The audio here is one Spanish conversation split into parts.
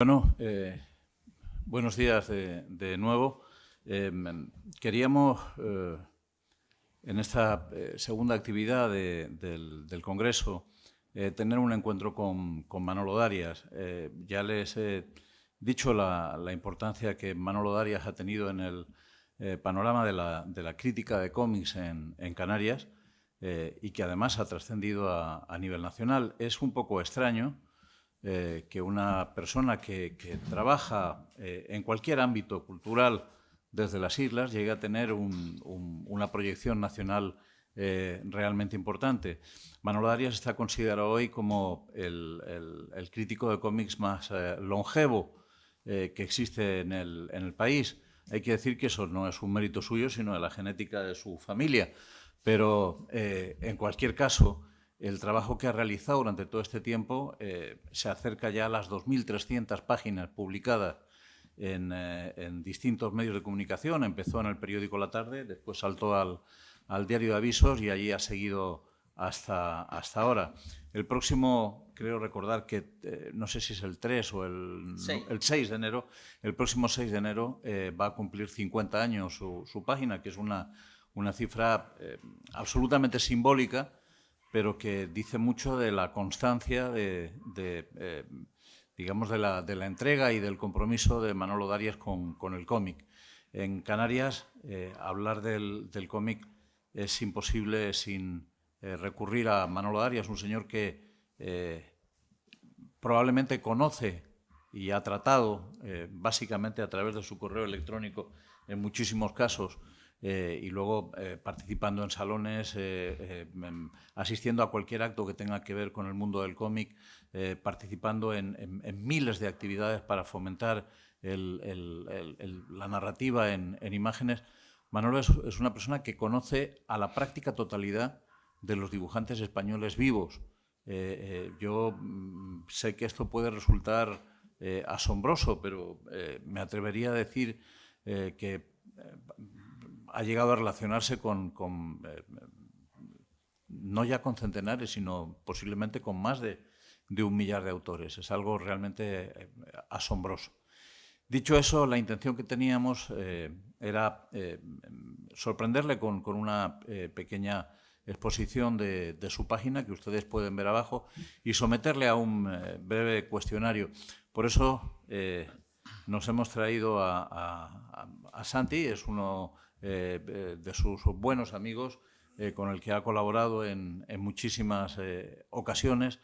Bueno, buenos días de nuevo. Queríamos, en esta segunda actividad del Congreso, tener un encuentro con Manolo Darias. Ya les he dicho la importancia que Manolo Darias ha tenido en el panorama de la crítica de cómics en Canarias y que además ha trascendido a nivel nacional. Es un poco extraño que una persona que trabaja en cualquier ámbito cultural desde las islas llegue a tener una proyección nacional realmente importante. Manolo Darias está considerado hoy como el crítico de cómics más longevo que existe en el país. Hay que decir que eso no es un mérito suyo, sino de la genética de su familia. Pero, en cualquier caso, el trabajo que ha realizado durante todo este tiempo se acerca ya a las 2.300 páginas publicadas en distintos medios de comunicación. Empezó en el periódico La Tarde, después saltó al diario de Avisos y allí ha seguido hasta ahora. El próximo, creo recordar que, no sé si es el 3 o el 6 de enero, el próximo 6 de enero va a cumplir 50 años su página, que es una cifra absolutamente simbólica, pero que dice mucho de la constancia digamos, de la entrega y del compromiso de Manolo Darias con el cómic. En Canarias, hablar del cómic es imposible sin recurrir a Manolo Darias, un señor que probablemente conoce y ha tratado, básicamente a través de su correo electrónico, en muchísimos casos, y luego participando en salones, asistiendo a cualquier acto que tenga que ver con el mundo del cómic, participando en miles de actividades para fomentar la narrativa en imágenes. Manolo es una persona que conoce a la práctica totalidad de los dibujantes españoles vivos. Yo sé que esto puede resultar asombroso, pero me atrevería a decir que ha llegado a relacionarse no ya con centenares, sino posiblemente con más de 1.000.000 de autores. Es algo realmente asombroso. Dicho eso, la intención que teníamos era sorprenderle con una pequeña exposición de su página, que ustedes pueden ver abajo, y someterle a un breve cuestionario. Por eso nos hemos traído a Santi, es uno de sus buenos amigos, con el que ha colaborado en muchísimas ocasiones.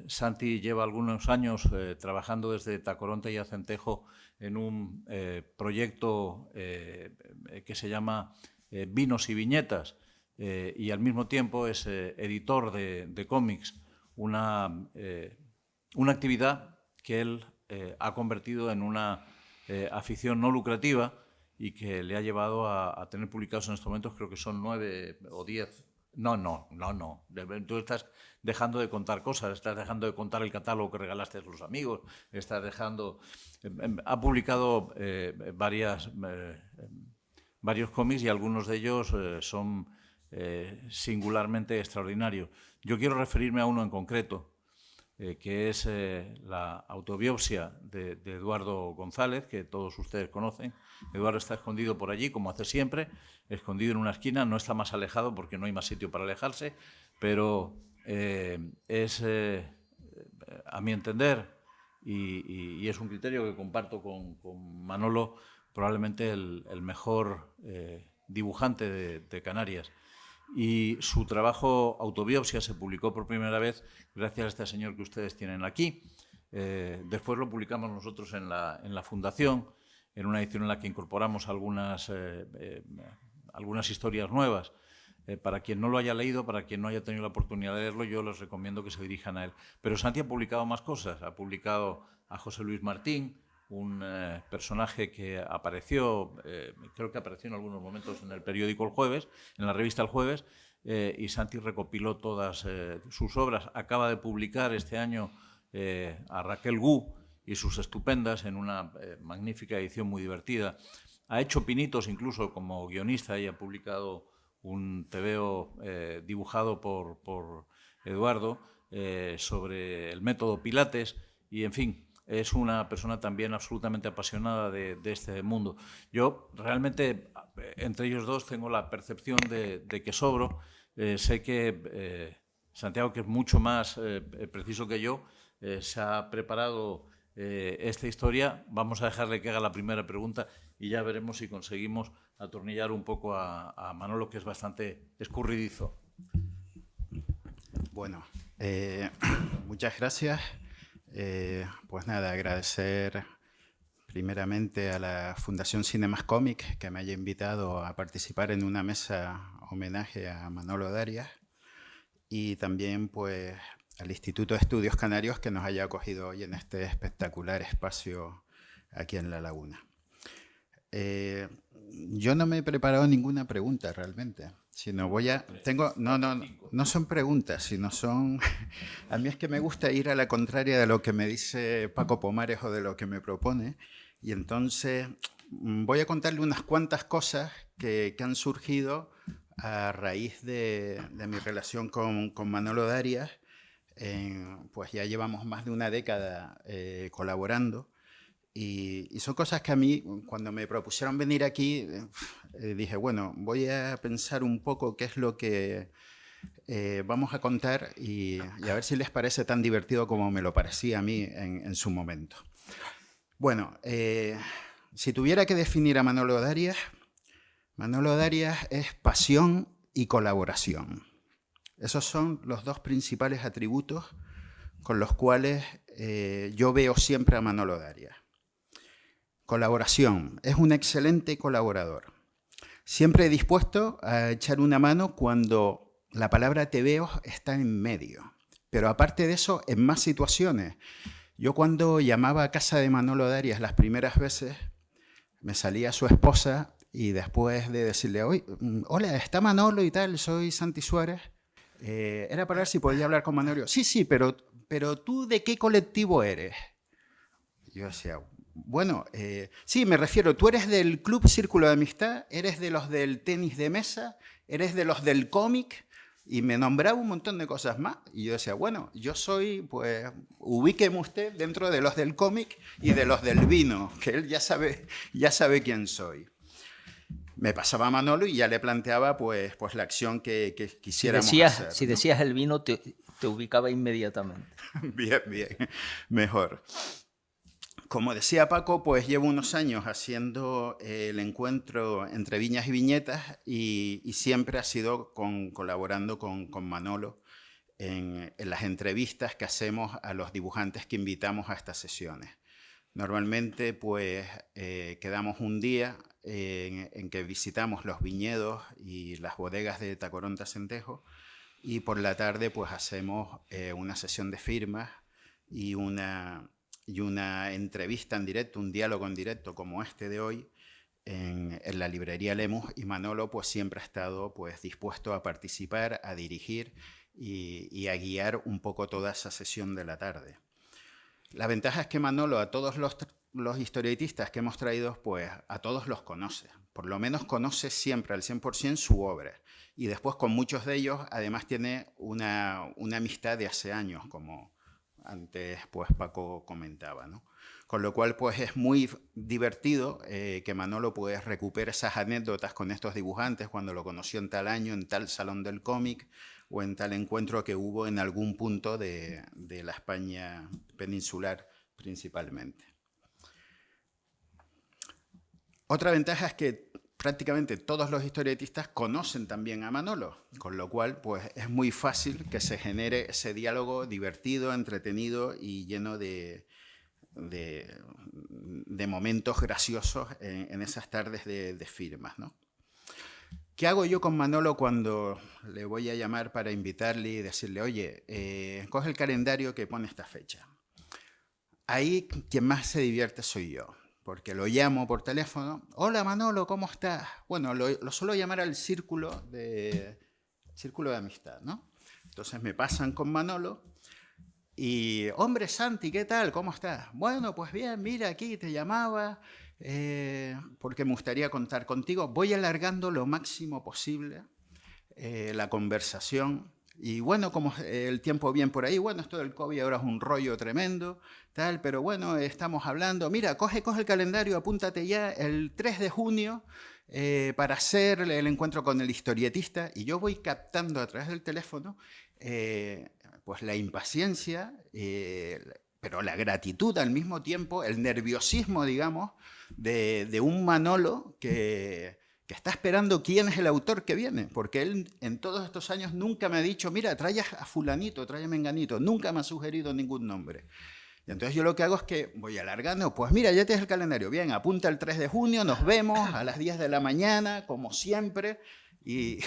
Santi lleva algunos años trabajando desde Tacoronte y Acentejo en un proyecto que se llama Vinos y Viñetas, y al mismo tiempo es editor de cómics, una actividad que él ha convertido en una afición no lucrativa y que le ha llevado a tener publicados en estos momentos, creo que son 9 o 10. No. Tú estás dejando de contar cosas, estás dejando de contar el catálogo que regalaste a los amigos, estás dejando... Ha publicado varios cómics y algunos de ellos son singularmente extraordinarios. Yo quiero referirme a uno en concreto, que es la autobiografía de Eduardo González, que todos ustedes conocen. Eduardo está escondido por allí, como hace siempre, escondido en una esquina, no está más alejado porque no hay más sitio para alejarse, pero es, a mi entender, y es un criterio que comparto con Manolo, probablemente el mejor dibujante de Canarias. Y su trabajo Autobiopsia se publicó por primera vez gracias a este señor que ustedes tienen aquí. Después lo publicamos nosotros en la Fundación, en una edición en la que incorporamos algunas historias nuevas. Para quien no lo haya leído, para quien no haya tenido la oportunidad de leerlo, yo les recomiendo que se dirijan a él. Pero Santi ha publicado más cosas. Ha publicado a José Luis Martín, un personaje que apareció, creo que apareció en algunos momentos en el periódico El Jueves, en la revista El Jueves, y Santi recopiló todas sus obras. Acaba de publicar este año a Raquel Gu y sus estupendas en una magnífica edición muy divertida. Ha hecho pinitos incluso como guionista y ha publicado un tebeo dibujado por Eduardo sobre el método Pilates y, en fin, es una persona también absolutamente apasionada de este mundo. Yo realmente, entre ellos dos, tengo la percepción de que sobro. Sé que Santiago, que es mucho más preciso que yo, se ha preparado esta historia. Vamos a dejarle que haga la primera pregunta y ya veremos si conseguimos atornillar un poco a Manolo, que es bastante escurridizo. Bueno, muchas gracias. Pues nada, agradecer primeramente a la Fundación Cinemascomic que me haya invitado a participar en una mesa homenaje a Manolo Darias, y también pues al Instituto de Estudios Canarios que nos haya acogido hoy en este espectacular espacio aquí en La Laguna. Yo no me he preparado ninguna pregunta realmente, sino no son preguntas, sino son... A mí es que me gusta ir a la contraria de lo que me dice Paco Pomares o de lo que me propone, y entonces voy a contarle unas cuantas cosas que han surgido a raíz de mi relación con Manolo Darias. Pues ya llevamos más de una década colaborando. Y son cosas que a mí, cuando me propusieron venir aquí, dije, bueno, voy a pensar un poco qué es lo que vamos a contar y a ver si les parece tan divertido como me lo parecía a mí en su momento. Bueno, si tuviera que definir a Manolo Darias es pasión y colaboración. Esos son los dos principales atributos con los cuales yo veo siempre a Manolo Darias. Colaboración. Es un excelente colaborador. Siempre dispuesto a echar una mano cuando la palabra te veo está en medio. Pero aparte de eso, en más situaciones. Yo cuando llamaba a casa de Manolo Darias las primeras veces, me salía su esposa y después de decirle, hola, ¿está Manolo y tal? Soy Santi Suárez. Era para ver si podía hablar con Manolo. Sí, pero ¿tú de qué colectivo eres? Yo decía, bueno, sí, me refiero, tú eres del Club Círculo de Amistad, eres de los del tenis de mesa, eres de los del cómic, y me nombraba un montón de cosas más. Y yo decía, bueno, yo soy, pues, ubíqueme usted dentro de los del cómic y de los del vino, que él ya sabe quién soy. Me pasaba a Manolo y ya le planteaba pues la acción que quisiéramos hacer. Si decías el vino, te ubicaba inmediatamente. Bien, mejor. Como decía Paco, pues llevo unos años haciendo el encuentro entre viñas y viñetas y siempre ha sido colaborando con Manolo en las entrevistas que hacemos a los dibujantes que invitamos a estas sesiones. Normalmente pues quedamos un día en que visitamos los viñedos y las bodegas de Tacoronte Centejo, y por la tarde pues hacemos una sesión de firmas y una entrevista en directo, un diálogo en directo como este de hoy en la librería Lemus, y Manolo pues siempre ha estado pues dispuesto a participar, a dirigir y a guiar un poco toda esa sesión de la tarde. La ventaja es que Manolo a todos los historietistas que hemos traído, pues a todos los conoce. Por lo menos conoce siempre al 100% su obra. Y después con muchos de ellos además tiene una amistad de hace años, como antes pues Paco comentaba, ¿no? Con lo cual pues es muy divertido que Manolo pues recupere esas anécdotas con estos dibujantes cuando lo conoció en tal año, en tal salón del cómic o en tal encuentro que hubo en algún punto de la España peninsular principalmente. Otra ventaja es que prácticamente todos los historietistas conocen también a Manolo, con lo cual pues es muy fácil que se genere ese diálogo divertido, entretenido y lleno de momentos graciosos en esas tardes de firmas, ¿no? ¿Qué hago yo con Manolo cuando le voy a llamar para invitarle y decirle, oye, coge el calendario que pone esta fecha? Ahí quien más se divierte soy yo, porque lo llamo por teléfono. Hola Manolo, ¿cómo estás? Bueno, lo suelo llamar al círculo de amistad, ¿no? Entonces me pasan con Manolo y, hombre Santi, ¿qué tal? ¿Cómo estás? Bueno, pues bien, mira, aquí te llamaba porque me gustaría contar contigo. Voy alargando lo máximo posible la conversación Y bueno, como el tiempo bien por ahí, bueno, esto del COVID ahora es un rollo tremendo, tal, pero bueno, estamos hablando, mira, coge el calendario, apúntate ya el 3 de junio para hacer el encuentro con el historietista, y yo voy captando a través del teléfono pues la impaciencia, pero la gratitud al mismo tiempo, el nerviosismo, digamos, de un Manolo que está esperando quién es el autor que viene, porque él en todos estos años nunca me ha dicho, mira, trae a fulanito, trae a menganito, nunca me ha sugerido ningún nombre. Y entonces yo lo que hago es que voy alargando, pues mira, ya tienes el calendario, bien, apunta el 3 de junio, nos vemos a las 10 de la mañana, como siempre, y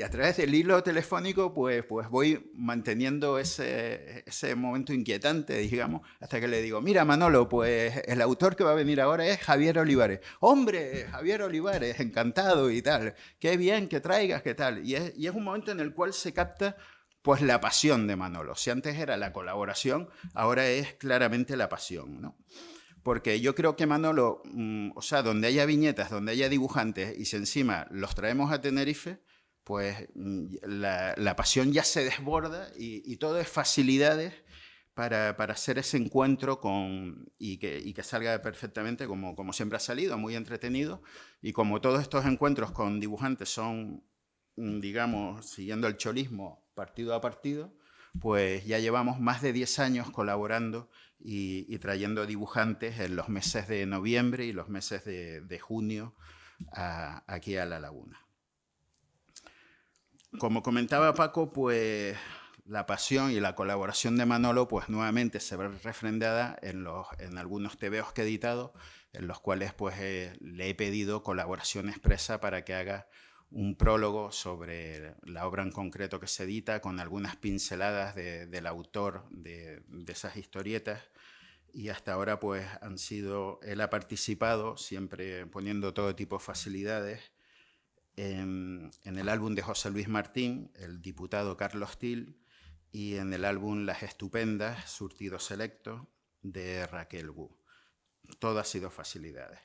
a través del hilo telefónico pues voy manteniendo ese momento inquietante, digamos, hasta que le digo, mira Manolo, pues el autor que va a venir ahora es Javier Olivares. ¡Hombre, Javier Olivares, encantado y tal! ¡Qué bien que traigas, qué tal! Y es un momento en el cual se capta pues la pasión de Manolo. Si antes era la colaboración, ahora es claramente la pasión, ¿no? Porque yo creo que Manolo, o sea, donde haya viñetas, donde haya dibujantes, y si encima los traemos a Tenerife, pues la pasión ya se desborda y todo es facilidades para hacer ese encuentro y que salga perfectamente como siempre ha salido, muy entretenido. Y como todos estos encuentros con dibujantes son, digamos, siguiendo el cholismo partido a partido, pues ya llevamos más de 10 años colaborando y trayendo dibujantes en los meses de noviembre y los meses de junio aquí a La Laguna. Como comentaba Paco, pues la pasión y la colaboración de Manolo pues nuevamente se ve refrendada en algunos tebeos que he editado, en los cuales pues le he pedido colaboración expresa para que haga un prólogo sobre la obra en concreto que se edita, con algunas pinceladas del autor de esas historietas. Y hasta ahora pues él ha participado, siempre poniendo todo tipo de facilidades, en el álbum de José Luis Martín, el diputado Carlos Til, y en el álbum Las Estupendas, Surtido Selecto, de Raquel Wu. Todo ha sido facilidades.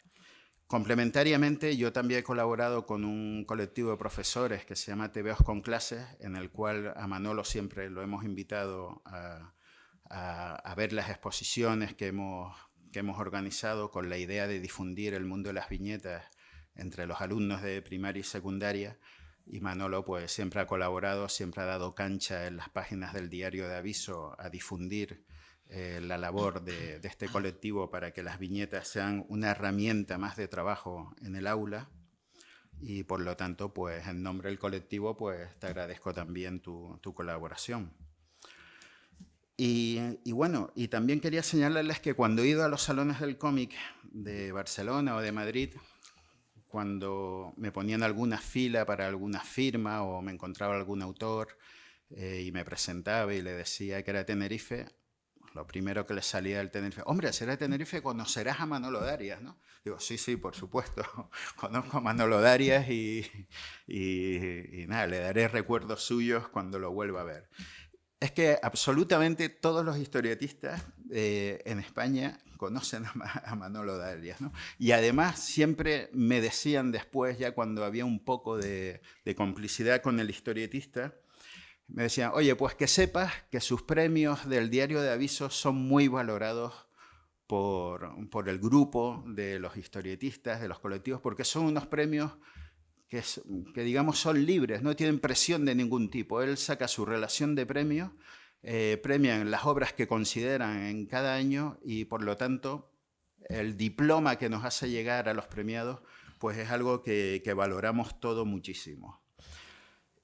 Complementariamente, yo también he colaborado con un colectivo de profesores que se llama Tebeos con Clases, en el cual a Manolo siempre lo hemos invitado a ver las exposiciones que hemos organizado con la idea de difundir el mundo de las viñetas entre los alumnos de primaria y secundaria. Y Manolo pues siempre ha colaborado, siempre ha dado cancha en las páginas del diario de Aviso a difundir la labor de este colectivo para que las viñetas sean una herramienta más de trabajo en el aula. Y por lo tanto, pues en nombre del colectivo, pues te agradezco también tu colaboración. Y bueno, y también quería señalarles que cuando he ido a los salones del cómic de Barcelona o de Madrid, cuando me ponían alguna fila para alguna firma o me encontraba algún autor y me presentaba y le decía que era de Tenerife, lo primero que le salía del Tenerife, hombre, si eres de Tenerife conocerás a Manolo Darias, ¿no? Digo, sí, por supuesto, conozco a Manolo Darias y nada, le daré recuerdos suyos cuando lo vuelva a ver. Es que absolutamente todos los historietistas en España conocen a Manolo Darias, ¿no? Y además siempre me decían después, ya cuando había un poco de complicidad con el historietista, me decían, oye, pues que sepas que sus premios del diario de Aviso son muy valorados por el grupo de los historietistas, de los colectivos, porque son unos premios que digamos son libres, no tienen presión de ningún tipo. Él saca su relación de premios, premian las obras que consideran en cada año y por lo tanto el diploma que nos hace llegar a los premiados pues es algo que valoramos todo muchísimo.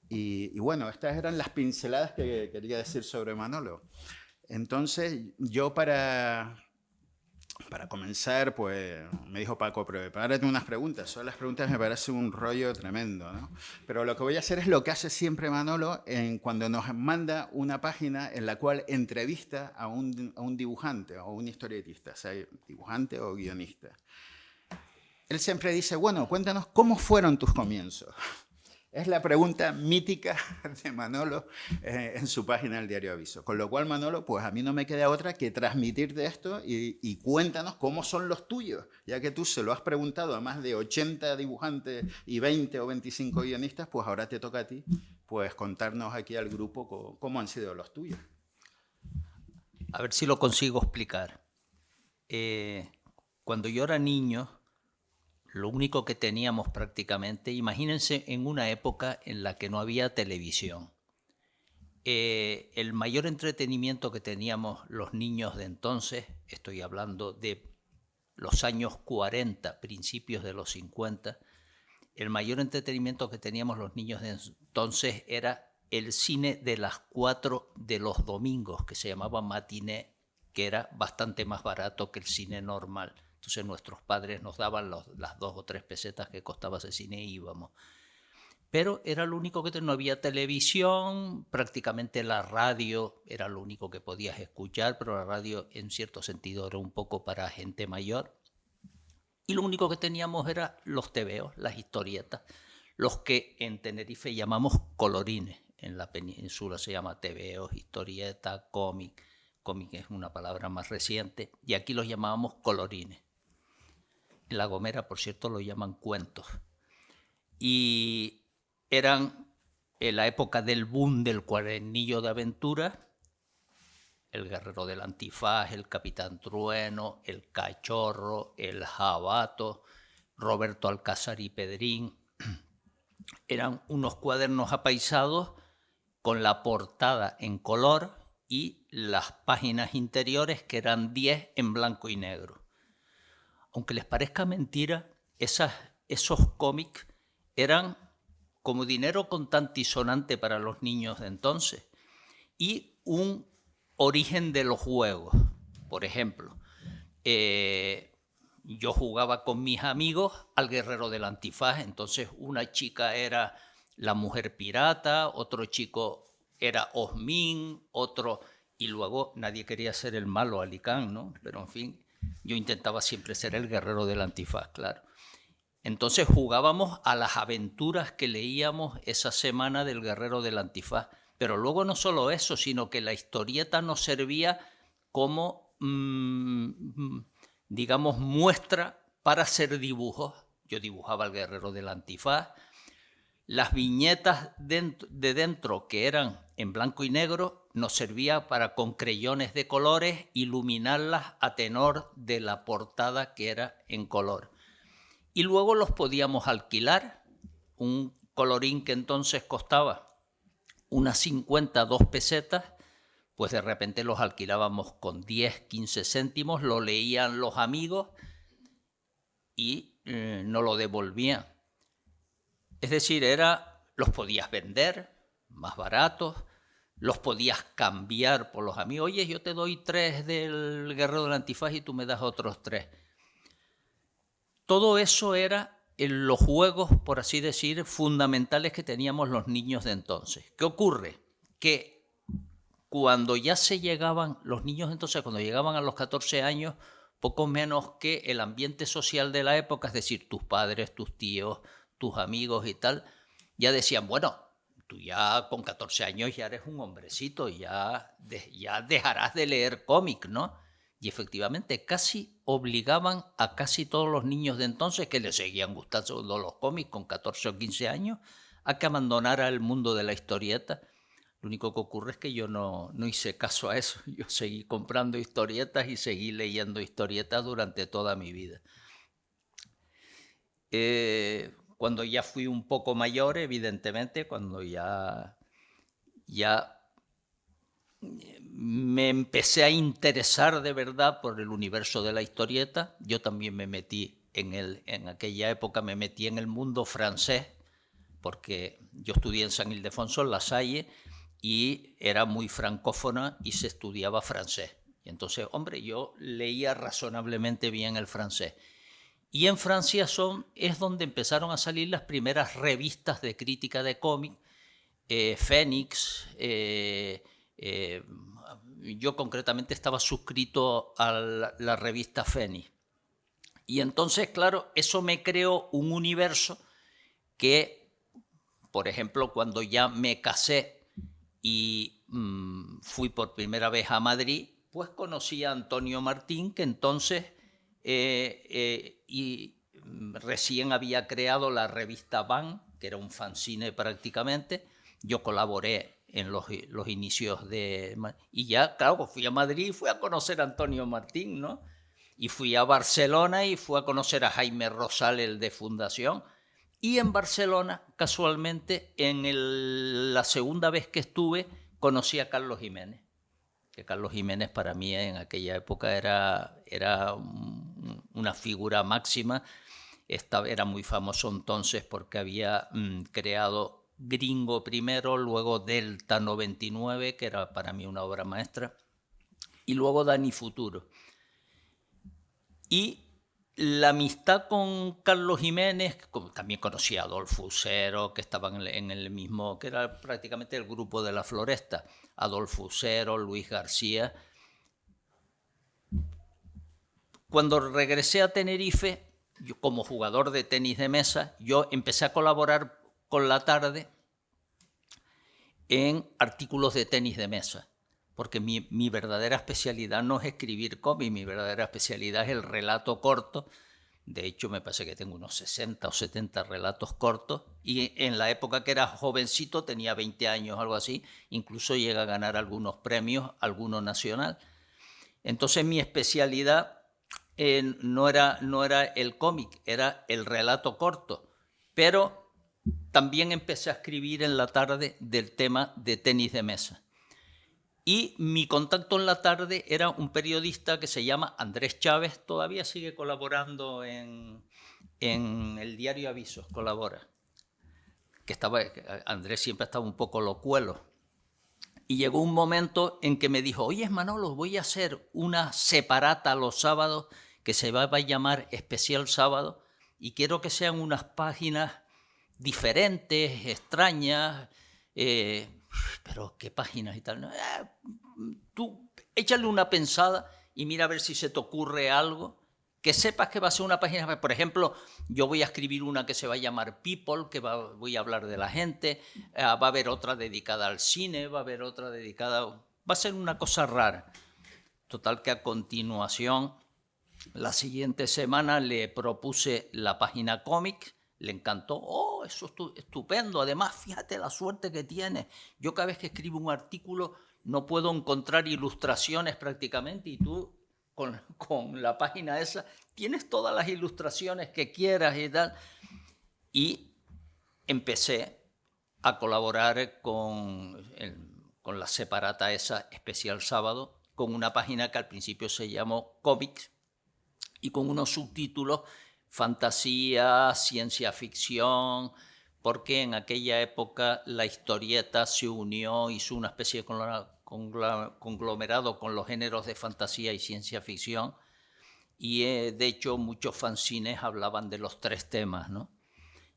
Y bueno, estas eran las pinceladas que quería decir sobre Manolo. Entonces, yo para comenzar, pues me dijo Paco, prepárate unas preguntas. Son las preguntas me parece un rollo tremendo, ¿no? Pero lo que voy a hacer es lo que hace siempre Manolo cuando nos manda una página en la cual entrevista a un dibujante o un historietista, sea dibujante o guionista. Él siempre dice, bueno, cuéntanos cómo fueron tus comienzos. Es la pregunta mítica de Manolo en su página del diario Aviso. Con lo cual, Manolo, pues a mí no me queda otra que transmitirte esto y cuéntanos cómo son los tuyos, ya que tú se lo has preguntado a más de 80 dibujantes y 20 o 25 guionistas, pues ahora te toca a ti pues contarnos aquí al grupo cómo han sido los tuyos. A ver si lo consigo explicar. Cuando yo era niño, lo único que teníamos prácticamente, imagínense en una época en la que no había televisión. El mayor entretenimiento que teníamos los niños de entonces, estoy hablando de los años 40, principios de los 50, el mayor entretenimiento que teníamos los niños de entonces era el cine de las 4 de los domingos, que se llamaba matiné, que era bastante más barato que el cine normal. Entonces nuestros padres nos daban las 2 o 3 pesetas que costaba ese cine y íbamos. Pero era lo único que no había televisión, prácticamente la radio era lo único que podías escuchar, pero la radio en cierto sentido era un poco para gente mayor. Y lo único que teníamos era los tebeos, las historietas, los que en Tenerife llamamos colorines. En la península se llama tebeos, historieta, cómic. Cómic es una palabra más reciente. Y aquí los llamábamos colorines. En La Gomera, por cierto, lo llaman cuentos. Y eran en la época del boom del cuadernillo de aventura, el Guerrero del Antifaz, el Capitán Trueno, el Cachorro, el Jabato, Roberto Alcázar y Pedrín. Eran unos cuadernos apaisados con la portada en color y las páginas interiores, que eran 10 en blanco y negro. Aunque les parezca mentira, esos cómics eran como dinero contante y sonante para los niños de entonces, y un origen de los juegos. Por ejemplo, yo jugaba con mis amigos al Guerrero del Antifaz. Entonces una chica era la mujer pirata, otro chico era Osmin, otro, y luego nadie quería ser el malo Alicán, ¿no? Pero en fin, yo intentaba siempre ser el Guerrero del Antifaz, claro. Entonces jugábamos a las aventuras que leíamos esa semana del Guerrero del Antifaz. Pero luego no solo eso, sino que la historieta nos servía como, digamos, muestra para hacer dibujos. Yo dibujaba al Guerrero del Antifaz. Las viñetas de dentro, que eran en blanco y negro, nos servía para, con creyones de colores, iluminarlas a tenor de la portada, que era en color. Y luego los podíamos alquilar. Un colorín que entonces costaba unas 52 pesetas, pues de repente los alquilábamos con 10, 15 céntimos, lo leían los amigos y no lo devolvían. Es decir, los podías vender más baratos, los podías cambiar por los amigos. Oye, yo te doy 3 del Guerrero del Antifaz y tú me das otros 3. Todo eso era en los juegos, por así decir, fundamentales que teníamos los niños de entonces. ¿Qué ocurre? Que cuando ya los niños de entonces, cuando llegaban a los 14 años, poco menos que el ambiente social de la época, es decir, tus padres, tus tíos, tus amigos y tal, ya decían, bueno, tú ya con 14 años ya eres un hombrecito, ya dejarás de leer cómic, ¿no? Y efectivamente casi obligaban a casi todos los niños de entonces, que les seguían gustando los cómics con 14 o 15 años, a que abandonara el mundo de la historieta. Lo único que ocurre es que yo no hice caso a eso. Yo seguí comprando historietas y seguí leyendo historietas durante toda mi vida. Cuando ya fui un poco mayor, evidentemente, cuando ya me empecé a interesar de verdad por el universo de la historieta, yo también me metí en aquella época me metí en el mundo francés, porque yo estudié en San Ildefonso, en La Salle, y era muy francófona y se estudiaba francés. Y entonces, hombre, yo leía razonablemente bien el francés. Y en Francia es donde empezaron a salir las primeras revistas de crítica de cómic, Fénix. Yo concretamente estaba suscrito a la revista Fénix. Y entonces, claro, eso me creó un universo que, por ejemplo, cuando ya me casé y fui por primera vez a Madrid, pues conocí a Antonio Martín, que entonces recién había creado la revista Van, que era un fanzine prácticamente, yo colaboré en los inicios de... Y ya, claro, fui a Madrid y fui a conocer a Antonio Martín, ¿no? Y fui a Barcelona y fui a conocer a Jaime Rosal, el de Fundación. Y en Barcelona, casualmente, la segunda vez que estuve, conocí a Carlos Jiménez. Que Carlos Jiménez para mí en aquella época era una figura máxima. Era muy famoso entonces porque había creado Gringo primero, luego Delta 99, que era para mí una obra maestra, y luego Dani Futuro. Y la amistad con Carlos Jiménez, también conocí a Adolfo Usero, que estaban en el mismo, que era prácticamente el grupo de La Floresta, Adolfo Usero, Luis García. Cuando regresé a Tenerife, yo como jugador de tenis de mesa, yo empecé a colaborar con La Tarde en artículos de tenis de mesa, porque mi verdadera especialidad no es escribir cómic, mi verdadera especialidad es el relato corto. De hecho, me parece que tengo unos 60 o 70 relatos cortos, y en la época que era jovencito, tenía 20 años, algo así, incluso llegué a ganar algunos premios, alguno nacional. Entonces mi especialidad no era el cómic, era el relato corto, pero también empecé a escribir en La Tarde del tema de tenis de mesa. Y mi contacto en La Tarde era un periodista que se llama Andrés Chávez, todavía sigue colaborando en el diario Avisos, colabora. Andrés siempre estaba un poco locuelo. Y llegó un momento en que me dijo, oye, Manolo, voy a hacer una separata los sábados que se va a llamar Especial Sábado, y quiero que sean unas páginas diferentes, extrañas, pero ¿qué páginas y tal? Tú échale una pensada y mira a ver si se te ocurre algo, que sepas que va a ser una página. Por ejemplo, yo voy a escribir una que se va a llamar People, que voy a hablar de la gente, va a haber otra dedicada al cine, va a haber otra dedicada... Va a ser una cosa rara. Total que a continuación, la siguiente semana le propuse la página cómic, le encantó. Oh, eso es estupendo. Además, fíjate la suerte que tiene. Yo cada vez que escribo un artículo no puedo encontrar ilustraciones prácticamente, y tú con la página esa tienes todas las ilustraciones que quieras y tal. Y empecé a colaborar con la separata esa Especial Sábado, con una página que al principio se llamó Comics, y con unos subtítulos fantasía, ciencia ficción, porque en aquella época la historieta se unió, hizo una especie de conglomerado con los géneros de fantasía y ciencia ficción, y de hecho muchos fanzines hablaban de los tres temas, ¿no?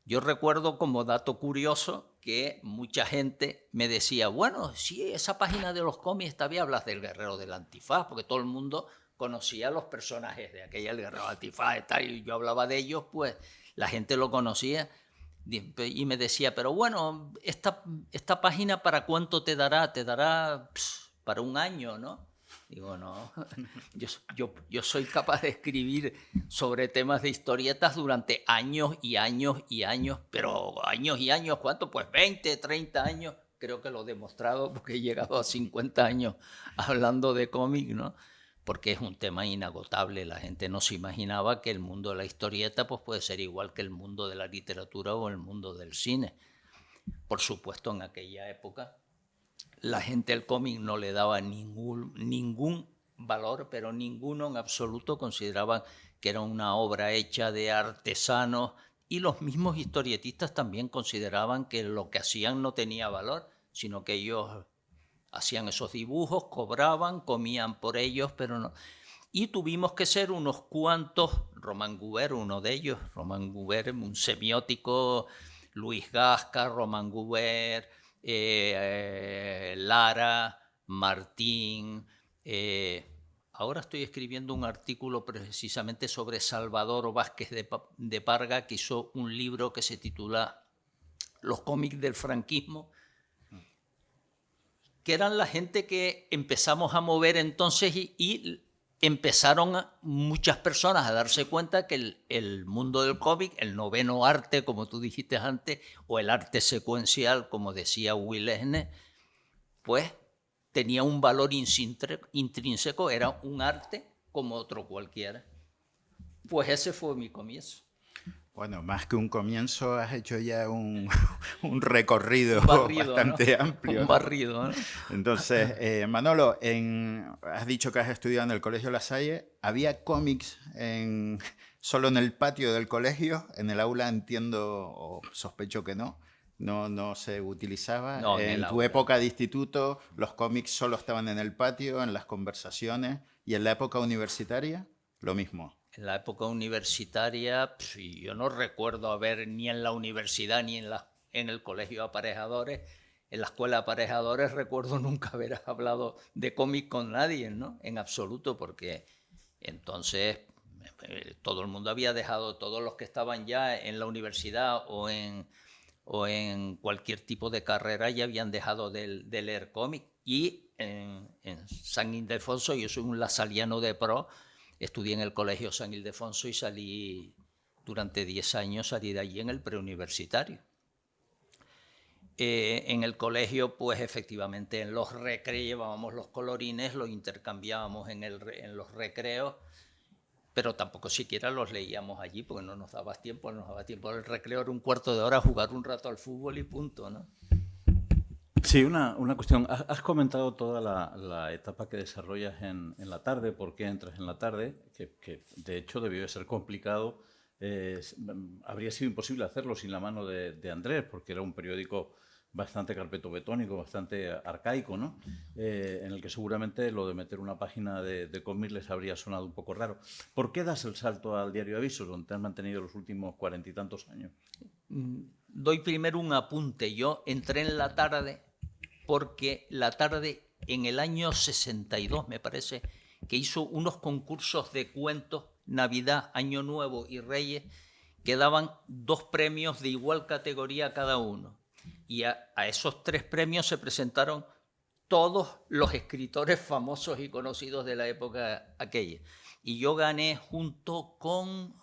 Yo recuerdo, como dato curioso, que mucha gente me decía, bueno, sí, esa página de los cómics está bien, hablas del Guerrero del Antifaz, porque todo el mundo conocía los personajes de aquella, el Guerrero del Antifaz y tal, y yo hablaba de ellos, pues la gente lo conocía, y me decía, pero bueno, esta página ¿para cuánto te dará? Te dará para un año, ¿no? Digo, no, yo soy capaz de escribir sobre temas de historietas durante años y años y años, pero años y años, ¿cuánto? Pues 20, 30 años, creo que lo he demostrado porque he llegado a 50 años hablando de cómic, ¿no? Porque es un tema inagotable. La gente no se imaginaba que el mundo de la historieta pues puede ser igual que el mundo de la literatura o el mundo del cine. Por supuesto, en aquella época la gente al cómic no le daba ningún valor, pero ninguno en absoluto. Consideraban que era una obra hecha de artesanos, y los mismos historietistas también consideraban que lo que hacían no tenía valor, sino que ellos hacían esos dibujos, cobraban, comían por ellos, pero no. Y tuvimos que ser unos cuantos, Román Gubert, uno de ellos, Román Gubert, un semiótico, Luis Gasca, Román Gubert, Lara, Martín. Ahora estoy escribiendo un artículo precisamente sobre Salvador Vázquez de Parga, que hizo un libro que se titula Los cómics del franquismo, que eran la gente que empezamos a mover entonces, y empezaron muchas personas a darse cuenta que el mundo del cómic, el noveno arte, como tú dijiste antes, o el arte secuencial, como decía Will Eisner, pues tenía un valor intrínseco, era un arte como otro cualquiera. Pues ese fue mi comienzo. Bueno, más que un comienzo, has hecho ya un recorrido Barrido, bastante ¿no? amplio. Un barrido, ¿no? Entonces, Manolo, has dicho que has estudiado en el Colegio La Salle. ¿Había cómics solo en el patio del colegio? En el aula entiendo o sospecho que no. No se utilizaba. No, En tu aula. época de instituto, los cómics solo estaban en el patio, en las conversaciones. ¿Y en la época universitaria? Lo mismo. En la época universitaria, yo no recuerdo haber ni en la universidad ni en el colegio de aparejadores. En la escuela de aparejadores recuerdo nunca haber hablado de cómic con nadie, ¿no? En absoluto, porque entonces todo el mundo había dejado, todos los que estaban ya en la universidad o en cualquier tipo de carrera ya habían dejado de leer cómic. Y en San Ildefonso, yo soy un lasaliano de pro, estudié en el Colegio San Ildefonso y salí durante 10 años, salí de allí en el preuniversitario. En el colegio, pues efectivamente en los recreos llevábamos los colorines, los intercambiábamos en los recreos, pero tampoco siquiera los leíamos allí porque no nos daba tiempo, El recreo era un cuarto de hora, jugar un rato al fútbol y punto, ¿no? Sí, una cuestión. Has comentado toda la etapa que desarrollas en la tarde, por qué entras en la tarde, que de hecho debió de ser complicado. Habría sido imposible hacerlo sin la mano de Andrés, porque era un periódico bastante carpetobetónico, bastante arcaico, ¿no? En el que seguramente lo de meter una página de cómic les habría sonado un poco raro. ¿Por qué das el salto al diario Avisos, donde te has mantenido los últimos 40 y tantos años? Doy primero un apunte. Yo entré en la tarde porque la tarde en el año 62, me parece, que hizo unos concursos de cuentos, Navidad, Año Nuevo y Reyes, que daban 2 premios de igual categoría cada uno. Y a esos 3 premios se presentaron todos los escritores famosos y conocidos de la época aquella. Y yo gané junto con,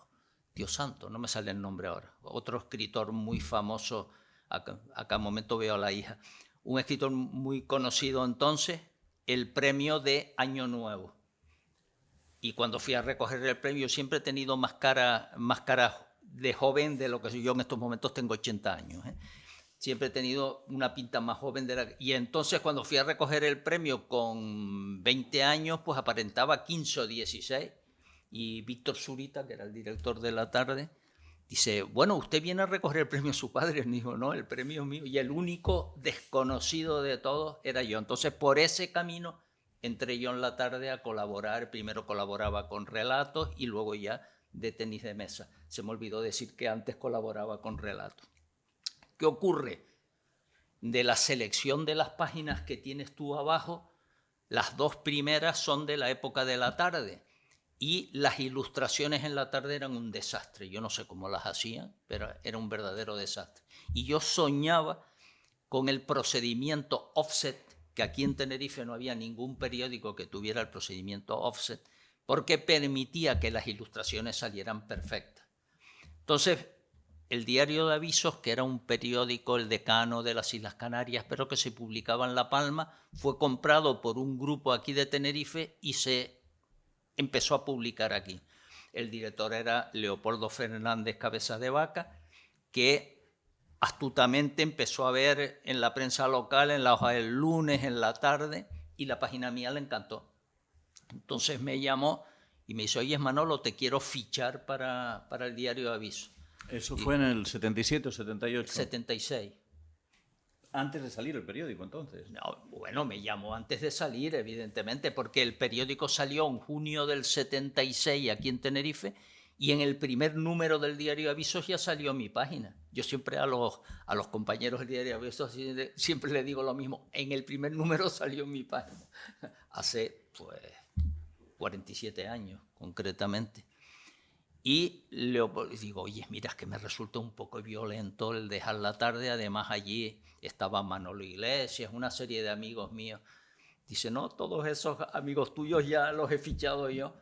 Dios santo, no me sale el nombre ahora, otro escritor muy famoso, acá al momento veo a la hija, un escritor muy conocido entonces, el premio de Año Nuevo. Y cuando fui a recoger el premio, siempre he tenido más cara de joven de lo que yo en estos momentos tengo 80 años. Siempre he tenido una pinta más joven y entonces cuando fui a recoger el premio con 20 años, pues aparentaba 15 o 16. Y Víctor Zurita, que era el director de la tarde, dice, bueno, usted viene a recoger el premio a su padre. Y dijo, no, el premio es mío. Y el único desconocido de todos era yo. Entonces, por ese camino entré yo en la tarde a colaborar. Primero colaboraba con relatos y luego ya de tenis de mesa. Se me olvidó decir que antes colaboraba con relatos. ¿Qué ocurre? De la selección de las páginas que tienes tú abajo, las 2 primeras son de la época de la tarde. Y las ilustraciones en la tarde eran un desastre. Yo no sé cómo las hacían, pero era un verdadero desastre. Y yo soñaba con el procedimiento offset, que aquí en Tenerife no había ningún periódico que tuviera el procedimiento offset, porque permitía que las ilustraciones salieran perfectas. Entonces, el Diario de Avisos, que era un periódico, el decano de las Islas Canarias, pero que se publicaba en La Palma, fue comprado por un grupo aquí de Tenerife y se empezó a publicar aquí. El director era Leopoldo Fernández Cabeza de Vaca, que astutamente empezó a ver en la prensa local, en la hoja del lunes, en la tarde, y la página mía le encantó. Entonces me llamó y me dice, oye, Manolo, te quiero fichar para el Diario de Aviso. ¿Eso fue en el 77 o 78? 76. Antes de salir el periódico, entonces. No, bueno, me llamó antes de salir, evidentemente, porque el periódico salió en junio del 76 aquí en Tenerife y en el primer número del Diario Avisos ya salió mi página. Yo siempre a los compañeros del Diario Avisos siempre les digo lo mismo. En el primer número salió mi página. Hace, pues, 47 años, concretamente. Y digo, oye, mira, es que me resulta un poco violento el dejar la tarde. Además, allí estaba Manolo Iglesias, una serie de amigos míos. Dice, no, todos esos amigos tuyos ya los he fichado yo.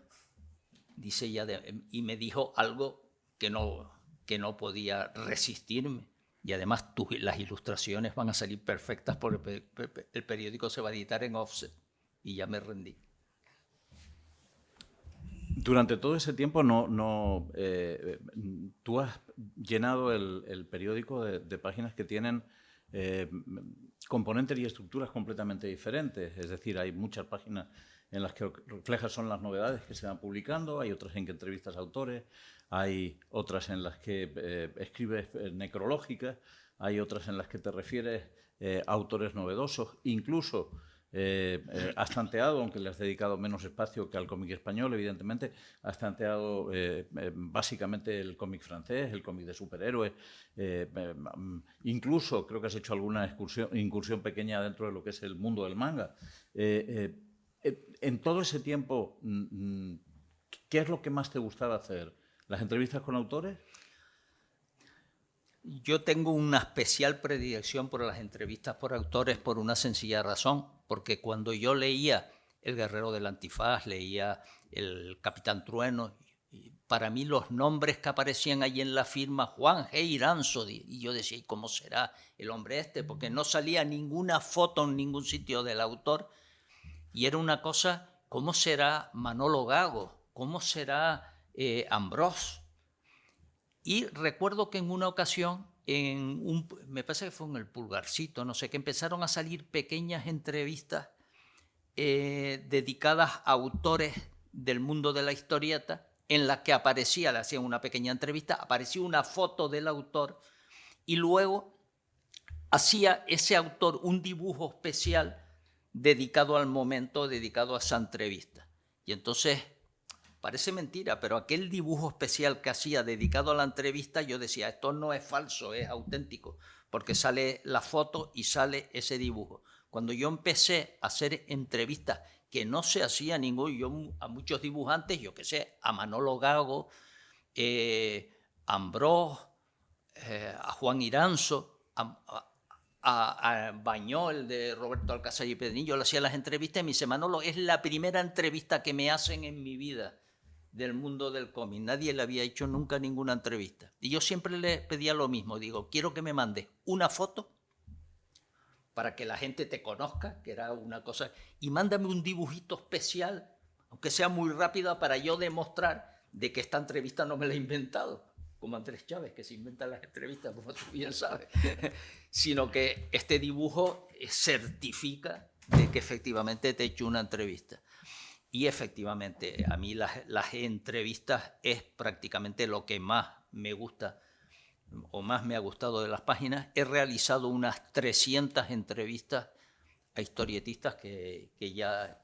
Dice y me dijo algo que no podía resistirme. Y además las ilustraciones van a salir perfectas porque el periódico se va a editar en offset. Y ya me rendí. Durante todo ese tiempo tú has llenado el periódico de páginas que tienen componentes y estructuras completamente diferentes. Es decir, hay muchas páginas en las que reflejas son las novedades que se van publicando, hay otras en que entrevistas a autores, hay otras en las que escribes necrológicas, hay otras en las que te refieres a autores novedosos, incluso has tanteado, aunque le has dedicado menos espacio que al cómic español, evidentemente, has tanteado básicamente el cómic francés, el cómic de superhéroes, incluso creo que has hecho alguna incursión pequeña dentro de lo que es el mundo del manga. En todo ese tiempo, ¿qué es lo que más te gustaba hacer? ¿Las entrevistas con autores? Yo tengo una especial predilección por las entrevistas por autores por una sencilla razón, porque cuando yo leía El Guerrero del Antifaz, leía El Capitán Trueno, para mí los nombres que aparecían allí en la firma, Juan G. Iranzo, y yo decía, ¿y cómo será el hombre este? Porque no salía ninguna foto en ningún sitio del autor, y era una cosa, ¿cómo será Manolo Gago? ¿Cómo será Ambrós? Y recuerdo que en una ocasión, me parece que fue en El Pulgarcito, no sé, que empezaron a salir pequeñas entrevistas dedicadas a autores del mundo de la historieta, en las que aparecía, le hacían una pequeña entrevista, aparecía una foto del autor y luego hacía ese autor un dibujo especial dedicado al momento, dedicado a esa entrevista. Y entonces, parece mentira, pero aquel dibujo especial que hacía dedicado a la entrevista, yo decía, esto no es falso, es auténtico, porque sale la foto y sale ese dibujo. Cuando yo empecé a hacer entrevistas que no se hacía yo a muchos dibujantes, yo qué sé, a Manolo Gago, Ambrós, a Juan Iranzo, a Bañol, de Roberto Alcázar y Pedrinillo, le hacía las entrevistas y me dice, Manolo, es la primera entrevista que me hacen en mi vida del mundo del cómic. Nadie le había hecho nunca ninguna entrevista. Y yo siempre le pedía lo mismo. Digo, quiero que me mandes una foto para que la gente te conozca, que era una cosa, y mándame un dibujito especial, aunque sea muy rápida, para yo demostrar de que esta entrevista no me la he inventado, como Andrés Chávez, que se inventa las entrevistas, como tú bien sabes, sino que este dibujo certifica de que efectivamente te he hecho una entrevista. Y efectivamente, a mí las entrevistas es prácticamente lo que más me gusta o más me ha gustado de las páginas. He realizado unas 300 entrevistas a historietistas que ya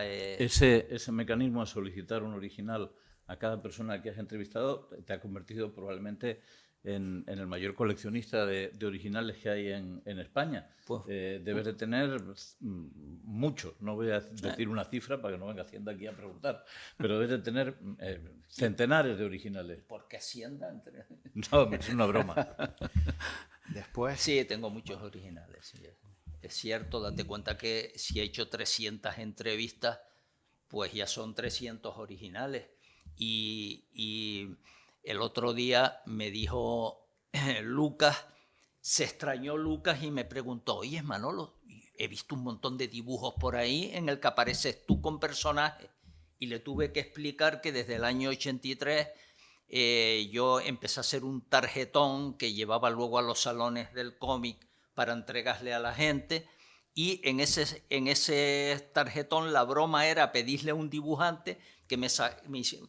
he... Ese mecanismo de solicitar un original a cada persona que has entrevistado te ha convertido probablemente en el mayor coleccionista de originales que hay en España. Debes de tener muchos, no voy a decir una cifra para que no venga Hacienda aquí a preguntar, pero debes de tener centenares de originales. ¿Por qué Hacienda? No, es una broma. Después... Sí, tengo muchos originales. Sí. Es cierto, date cuenta que si he hecho 300 entrevistas, pues ya son 300 originales. Y el otro día me dijo Lucas, se extrañó Lucas y me preguntó, oye Manolo, he visto un montón de dibujos por ahí en el que apareces tú con personajes. Y le tuve que explicar que desde el año 83 yo empecé a hacer un tarjetón que llevaba luego a los salones del cómic para entregarle a la gente. Y en ese tarjetón la broma era pedirle a un dibujante que me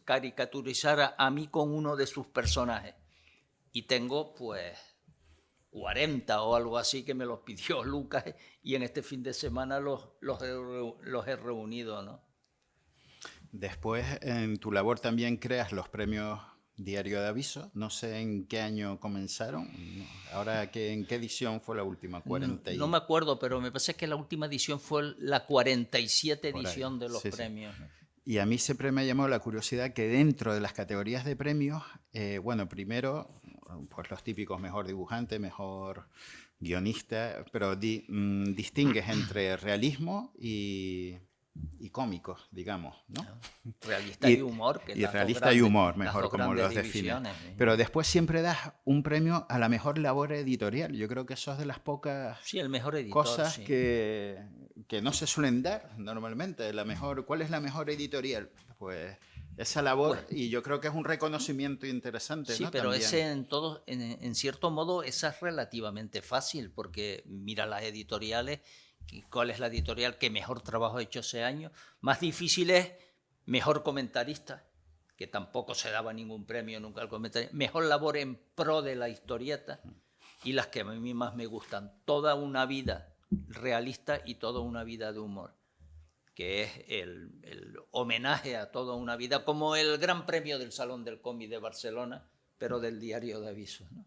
caricaturizara a mí con uno de sus personajes. Y tengo pues 40 o algo así que me los pidió Lucas y en este fin de semana los he reunido, ¿no? Después, en tu labor también creas los premios Diario de Aviso. No sé en qué año comenzaron. Ahora, ¿en qué edición fue la última? 40 no me acuerdo, pero me parece que la última edición fue la 47 edición de los sí, premios. Sí. Y a mí siempre me ha llamado la curiosidad que dentro de las categorías de premios, bueno, primero pues los típicos mejor dibujante, mejor guionista, pero distingues entre realismo y cómicos, digamos, ¿no? Realista y humor. Que y realista y humor, mejor como los defines. divisiones. Pero después siempre das un premio a la mejor labor editorial. Yo creo que eso es de las pocas Sí, el mejor editor, cosas sí. que no se suelen dar normalmente. ¿Cuál es la mejor editorial? Pues esa labor, y yo creo que es un reconocimiento interesante, Sí, ¿no? pero También. ese en cierto modo esa es relativamente fácil, porque mira las editoriales, cuál es la editorial que mejor trabajo ha hecho ese año. Más difícil es mejor comentarista, que tampoco se daba ningún premio nunca al comentarista. Mejor labor en pro de la historieta, y las que a mí más me gustan, toda una vida realista y toda una vida de humor, que es el homenaje a toda una vida, como el Gran Premio del Salón del Cómic de Barcelona, pero del Diario de Avisos, ¿no?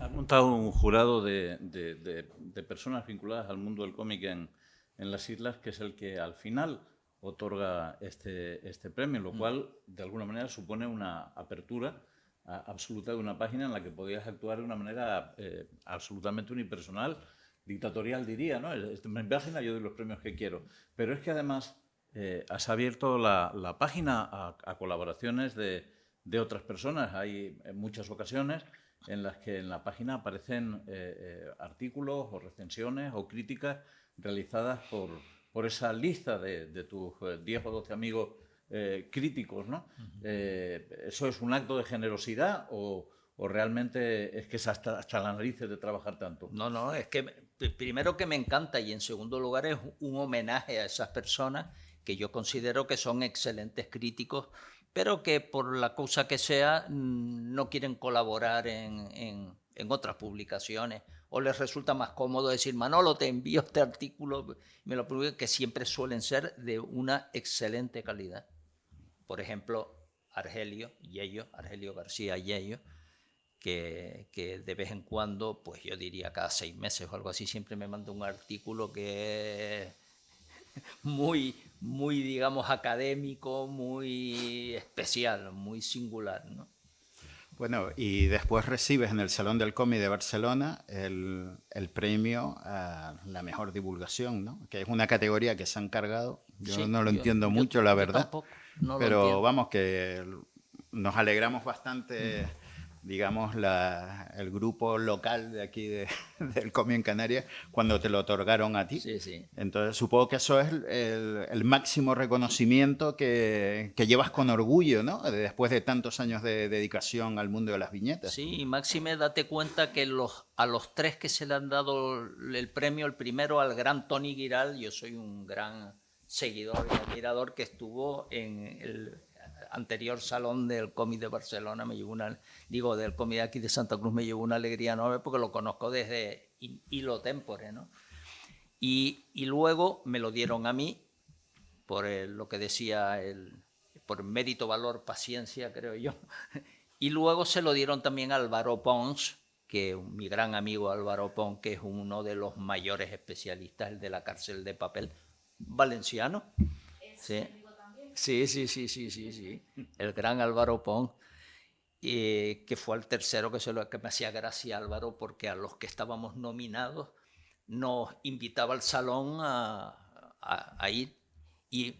Ha montado un jurado de personas vinculadas al mundo del cómic en las islas, que es el que al final otorga este premio, lo cual de alguna manera supone una apertura absoluta de una página en la que podías actuar de una manera absolutamente unipersonal, dictatorial diría, ¿no? En mi página yo doy los premios que quiero, pero es que además has abierto la página a colaboraciones de otras personas. Hay en muchas ocasiones en las que en la página aparecen artículos o recensiones o críticas realizadas por esa lista de tus 10 o 12 amigos críticos, ¿no? ¿Eso es un acto de generosidad o realmente es que es hasta las narices de trabajar tanto? No, es que primero que me encanta, y en segundo lugar es un homenaje a esas personas que yo considero que son excelentes críticos, pero que por la cosa que sea no quieren colaborar en otras publicaciones, o les resulta más cómodo decir: Manolo, te envío este artículo, me lo publico, que siempre suelen ser de una excelente calidad. Por ejemplo, Argelio García Yello, que de vez en cuando, pues yo diría cada 6 meses o algo así, siempre me manda un artículo que es muy, digamos, académico, muy especial, muy singular, ¿no? Bueno, y después recibes en el Salón del Cómic de Barcelona el premio a la mejor divulgación, ¿no? Que es una categoría que se han cargado. Yo no lo entiendo mucho, la verdad. Tampoco, no lo pero entiendo. vamos, que nos alegramos bastante, digamos, el grupo local de aquí del cómic en Canarias cuando te lo otorgaron a ti. Sí, sí. Entonces supongo que eso es el máximo reconocimiento que llevas con orgullo, ¿no? Después de tantos años de dedicación al mundo de las viñetas. Sí, Máxime, date cuenta que a los 3 que se le han dado el premio, el primero al gran Toni Guiral, yo soy un gran seguidor y admirador, que estuvo en el anterior Salón del Cómic de Barcelona, del cómic de aquí de Santa Cruz, me llevó una alegría enorme porque lo conozco desde hilo tempore, ¿no? Y luego me lo dieron a mí por lo que decía por mérito, valor, paciencia, creo yo. Y luego se lo dieron también a Álvaro Pons, que mi gran amigo Álvaro Pons, que es uno de los mayores especialistas, el de La Cárcel de Papel, valenciano. Sí. Sí. El gran Álvaro Pons, que fue el tercero que me hacía gracia, Álvaro, porque a los que estábamos nominados nos invitaba al salón a ir. Y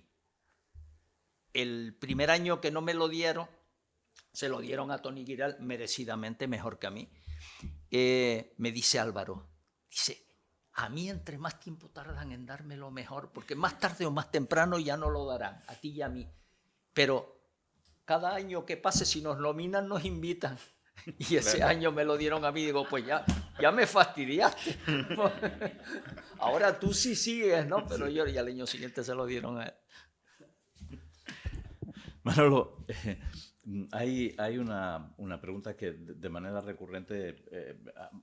el primer año que no me lo dieron, se lo dieron a Toni Guiral, merecidamente, mejor que a mí. Me dice Álvaro, a mí entre más tiempo tardan en dármelo mejor, porque más tarde o más temprano ya no lo darán, a ti y a mí. Pero cada año que pase, si nos nominan, nos invitan. Y ese año me lo dieron a mí, digo, pues ya me fastidiaste. Ahora tú sí sigues, ¿no? Pero yo y al año siguiente se lo dieron a él. Manolo, hay una pregunta que de manera recurrente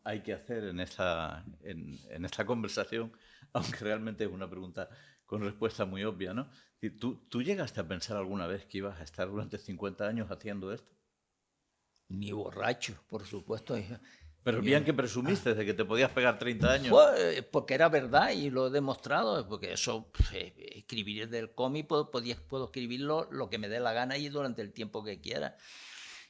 hay que hacer en esta conversación, aunque realmente es una pregunta con respuesta muy obvia, ¿no? ¿Tú llegaste a pensar alguna vez que ibas a estar durante 50 años haciendo esto? Ni borracho, por supuesto. Pero bien que presumiste de que te podías pegar 30 años. Pues, porque era verdad y lo he demostrado, porque eso, escribir del cómic, puedo escribirlo lo que me dé la gana y durante el tiempo que quiera.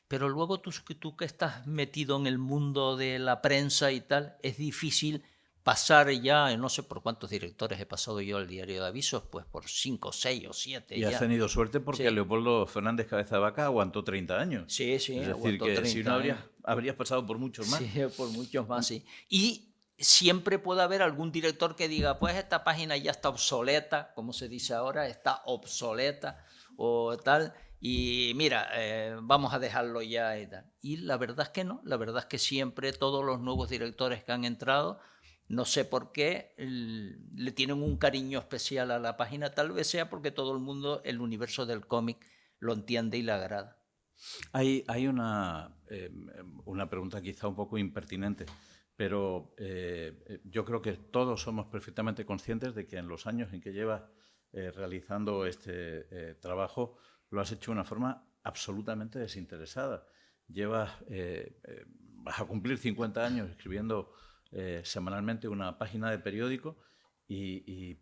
Pero luego tú que estás metido en el mundo de la prensa y tal, es difícil pasar ya, no sé por cuántos directores he pasado yo al diario de avisos, pues por 5, 6 o 7 Y ya. has tenido suerte porque Sí. Leopoldo Fernández Cabeza de Vaca aguantó 30 años. Sí, Es decir, aguantó que 30 si no años. habrías pasado por muchos más. Sí, por muchos más, sí. Y siempre puede haber algún director que diga, pues esta página ya está obsoleta, como se dice ahora, está obsoleta o tal, y mira, vamos a dejarlo ya y tal. Y la verdad es que no, la verdad es que siempre todos los nuevos directores que han entrado, no sé por qué, le tienen un cariño especial a la página, tal vez sea porque todo el mundo, el universo del cómic, lo entiende y le agrada. Hay una pregunta quizá un poco impertinente, pero yo creo que todos somos perfectamente conscientes de que en los años en que llevas realizando este trabajo lo has hecho de una forma absolutamente desinteresada. Vas a cumplir 50 años escribiendo semanalmente una página de periódico y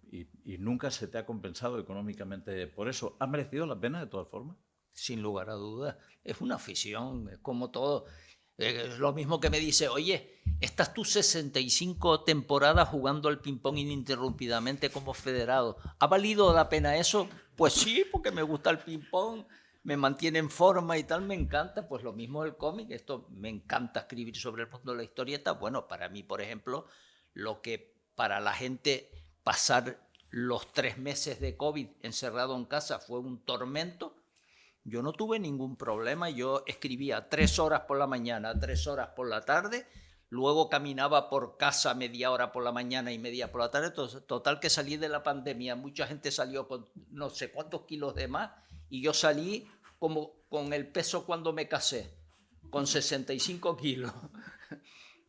nunca se te ha compensado económicamente por eso. ¿Ha merecido la pena de todas formas? Sin lugar a dudas. Es una afición, es como todo. Es lo mismo que me dice, oye, estás tú 65 temporadas jugando al ping-pong ininterrumpidamente como federado. ¿Ha valido la pena eso? Pues sí, porque me gusta el ping-pong, me mantiene en forma y tal, me encanta. Pues lo mismo el cómic, esto me encanta escribir sobre el mundo de la historieta. Bueno, para mí, por ejemplo, lo que para la gente pasar los 3 meses de COVID encerrado en casa fue un tormento. Yo no tuve ningún problema, yo escribía 3 horas por la mañana, 3 horas por la tarde, luego caminaba por casa media hora por la mañana y media por la tarde, total que salí de la pandemia, mucha gente salió con no sé cuántos kilos de más y yo salí como con el peso cuando me casé, con 65 kilos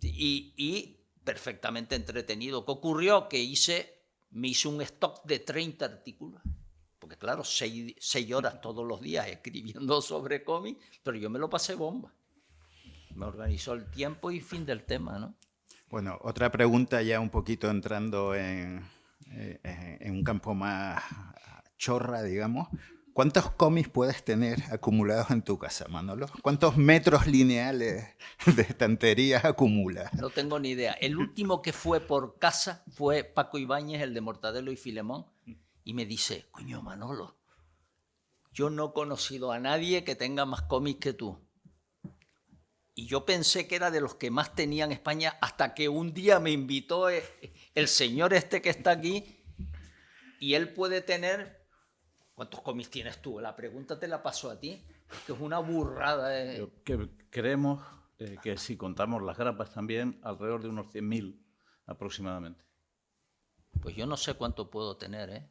y perfectamente entretenido. ¿Qué ocurrió? Que me hice un stock de 30 artículos. Porque claro, 6 horas todos los días escribiendo sobre cómics, pero yo me lo pasé bomba. Me organizó el tiempo y fin del tema, ¿no? Bueno, otra pregunta ya un poquito entrando en un campo más chorra, digamos. ¿Cuántos cómics puedes tener acumulados en tu casa, Manolo? ¿Cuántos metros lineales de estanterías acumulas? No tengo ni idea. El último que fue por casa fue Paco Ibáñez, el de Mortadelo y Filemón, y me dice, coño Manolo, yo no he conocido a nadie que tenga más cómics que tú. Y yo pensé que era de los que más tenía en España hasta que un día me invitó el señor este que está aquí y él puede tener... ¿Cuántos cómics tienes tú? La pregunta te la paso a ti. Es que es una burrada. Creemos que si contamos las grapas también, alrededor de unos 100.000 aproximadamente. Pues yo no sé cuánto puedo tener, ¿eh?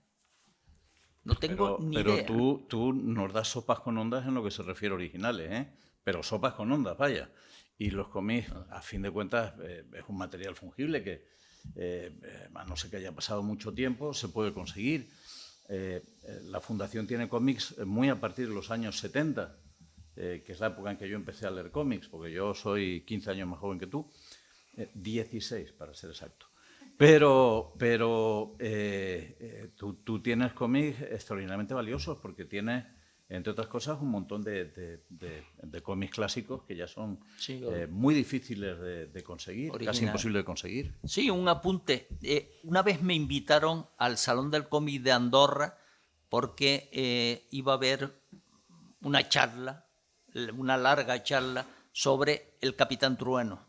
No tengo ni idea. Pero tú nos das sopas con ondas en lo que se refiere a originales, ¿eh? Pero sopas con ondas, vaya. Y los cómics, a fin de cuentas, es un material fungible que, a no ser que haya pasado mucho tiempo, se puede conseguir. La Fundación tiene cómics muy a partir de los años 70, que es la época en que yo empecé a leer cómics, porque yo soy 15 años más joven que tú, 16 para ser exacto. Pero tú tienes cómics extraordinariamente valiosos porque tienes, entre otras cosas, un montón de cómics clásicos que ya son muy difíciles de conseguir, casi imposible de conseguir. Sí, un apunte. Una vez me invitaron al Salón del Cómic de Andorra porque iba a haber una charla, una larga charla sobre el Capitán Trueno.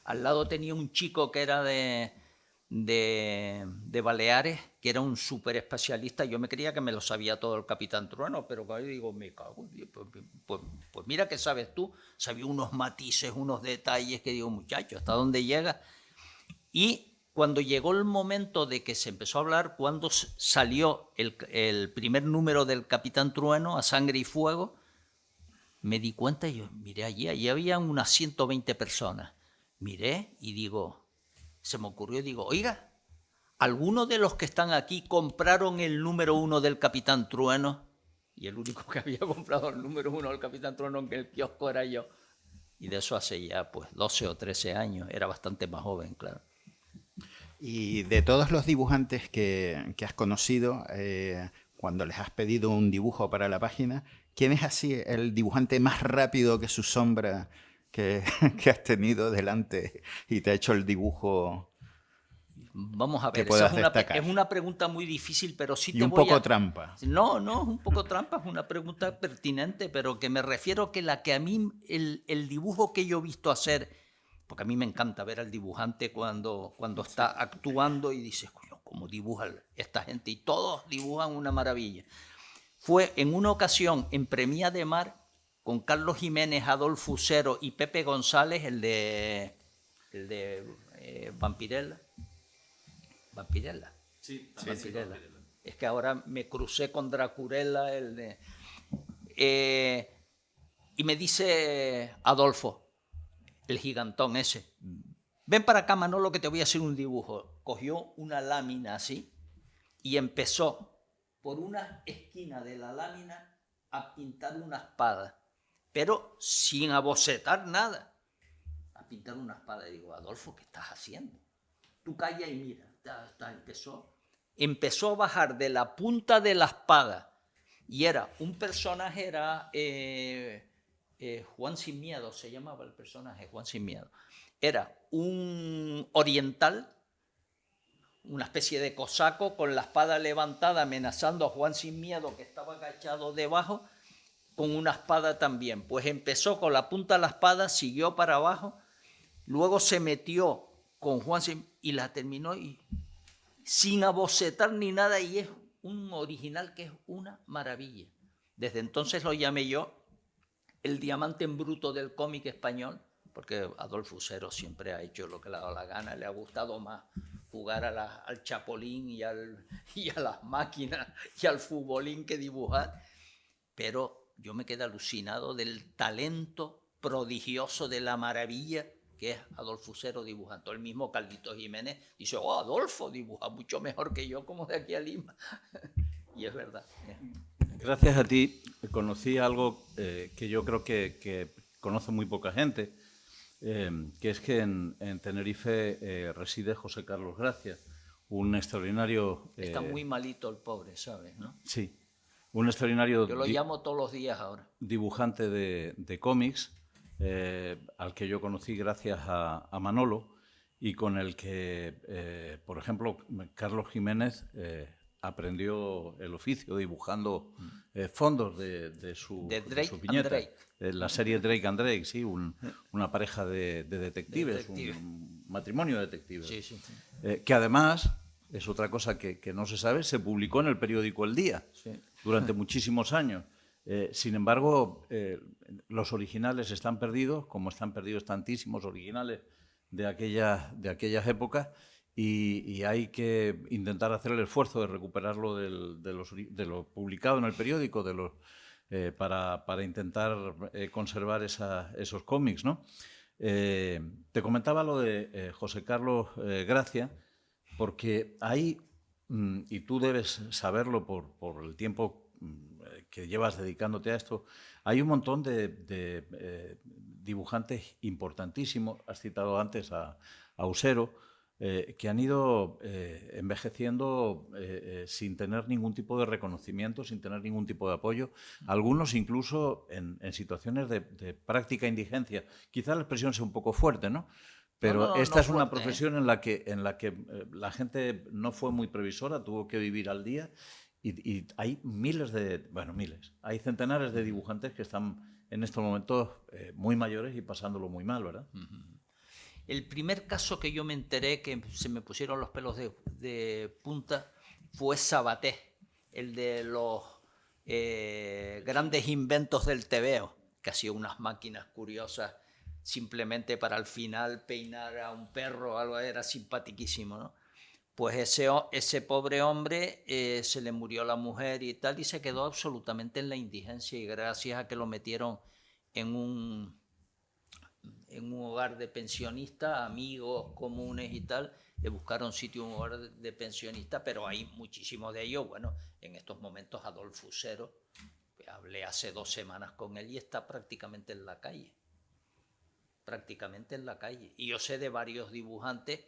Al lado tenía un chico que era de Baleares, que era un súper especialista. Yo me creía que me lo sabía todo el Capitán Trueno, pero yo digo, me cago, pues mira que sabes tú. Sabía unos matices, unos detalles que digo, muchacho, ¿hasta dónde llega? Y cuando llegó el momento de que se empezó a hablar, cuando salió el primer número del Capitán Trueno, A Sangre y Fuego, me di cuenta y yo miré allí había unas 120 personas. Miré y se me ocurrió, oiga, ¿algunos de los que están aquí compraron el número 1 del Capitán Trueno? Y el único que había comprado el número 1 del Capitán Trueno en el kiosco era yo. Y de eso hace ya 12 o 13 años, era bastante más joven, claro. Y de todos los dibujantes que has conocido, cuando les has pedido un dibujo para la página, ¿quién es así el dibujante más rápido que su sombra que has tenido delante y te ha hecho el dibujo Vamos a que ver, puedas esa destacar? es una pregunta muy difícil, pero sí Y te un voy poco a... trampa. No, no, es un poco trampa, es una pregunta pertinente, pero que me refiero que la que a mí, el dibujo que yo he visto hacer, porque a mí me encanta ver al dibujante cuando está actuando y dices, coño, ¿cómo dibuja esta gente? Y todos dibujan una maravilla. Fue en una ocasión en Premià de Mar con Carlos Jiménez, Adolfo Usero y Pepe González, el de Vampirella. Vampirella. Sí, Vampirella. Es que ahora me crucé con Dracurella, y me dice Adolfo, el gigantón ese, ven para acá, Manolo, que te voy a hacer un dibujo. Cogió una lámina así y empezó por una esquina de la lámina a pintar una espada, pero sin abocetar nada. A pintar una espada. Y digo, Adolfo, ¿qué estás haciendo? Tú calla y mira. Empezó a bajar de la punta de la espada y era un personaje, era Juan Sin Miedo, se llamaba el personaje, Juan Sin Miedo. Era un oriental, una especie de cosaco con la espada levantada amenazando a Juan Sin Miedo, que estaba agachado debajo, con una espada también. Pues empezó con la punta de la espada, siguió para abajo, luego se metió con Juan y la terminó y sin abocetar ni nada, y es un original que es una maravilla. Desde entonces lo llamé yo el diamante en bruto del cómic español, porque Adolfo Usero siempre ha hecho lo que le ha dado la gana, le ha gustado más jugar al chapolín y a las máquinas y al futbolín que dibujar, pero yo me quedé alucinado del talento prodigioso, de la maravilla que es Adolfo Usero dibujando. El mismo Carlitos Jiménez dice, oh, Adolfo dibuja mucho mejor que yo, como de aquí a Lima. Y es verdad. Gracias a ti conocí algo que yo creo que conoce muy poca gente, que es que en Tenerife reside José Carlos Gracia, un extraordinario... Está muy malito el pobre, ¿sabes? ¿No? Sí, un extraordinario... Yo lo llamo todos los días ahora. Dibujante de cómics, al que yo conocí gracias a Manolo y con el que, por ejemplo, Carlos Jiménez aprendió el oficio dibujando fondos de sus viñetas. La serie Drake and Drake, sí, una pareja de detectives, un matrimonio de detectives. Sí, sí. Que además, es otra cosa que no se sabe, se publicó en el periódico El Día durante muchísimos años. Sin embargo, los originales están perdidos, como están perdidos tantísimos originales de aquellas épocas, y hay que intentar hacer el esfuerzo de recuperarlo de lo publicado en el periódico, para intentar conservar esos cómics, ¿no? Te comentaba lo de José Carlos Gracia, porque hay, y tú debes saberlo por el tiempo que llevas dedicándote a esto, hay un montón de dibujantes importantísimos, has citado antes a Usero, que han ido envejeciendo sin tener ningún tipo de reconocimiento, sin tener ningún tipo de apoyo, algunos incluso en situaciones de práctica indigencia. Quizá la expresión sea un poco fuerte, ¿no? Pero esta es una profesión en la que la gente no fue muy previsora, tuvo que vivir al día, y hay hay centenares de dibujantes que están en estos momentos muy mayores y pasándolo muy mal, ¿verdad? El primer caso que yo me enteré, que se me pusieron los pelos de punta, fue Sabaté, el de los grandes inventos del tebeo, que hacía unas máquinas curiosas simplemente para al final peinar a un perro o algo, era simpaticísimo, ¿no? Pues ese pobre hombre se le murió la mujer y tal, y se quedó absolutamente en la indigencia, y gracias a que lo metieron en un hogar de pensionistas, amigos comunes y tal, le buscaron sitio en un hogar de pensionistas, pero hay muchísimos de ellos. Bueno, en estos momentos Adolfo Usero, que hablé hace 2 semanas con él y está prácticamente en la calle. Prácticamente en la calle. Y yo sé de varios dibujantes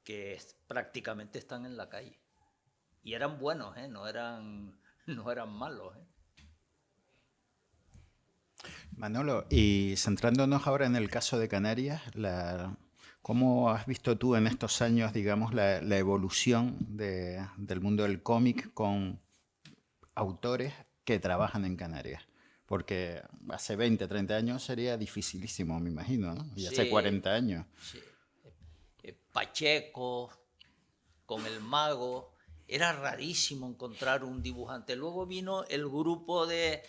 que prácticamente están en la calle. Y eran buenos, no eran malos. Manolo, y centrándonos ahora en el caso de Canarias, ¿cómo has visto tú en estos años, digamos, la evolución del mundo del cómic con autores que trabajan en Canarias? Porque hace 20, 30 años sería dificilísimo, me imagino, ¿no? Y hace Sí, 40 años. sí. Pacheco, con el Mago, era rarísimo encontrar un dibujante. Luego vino el grupo de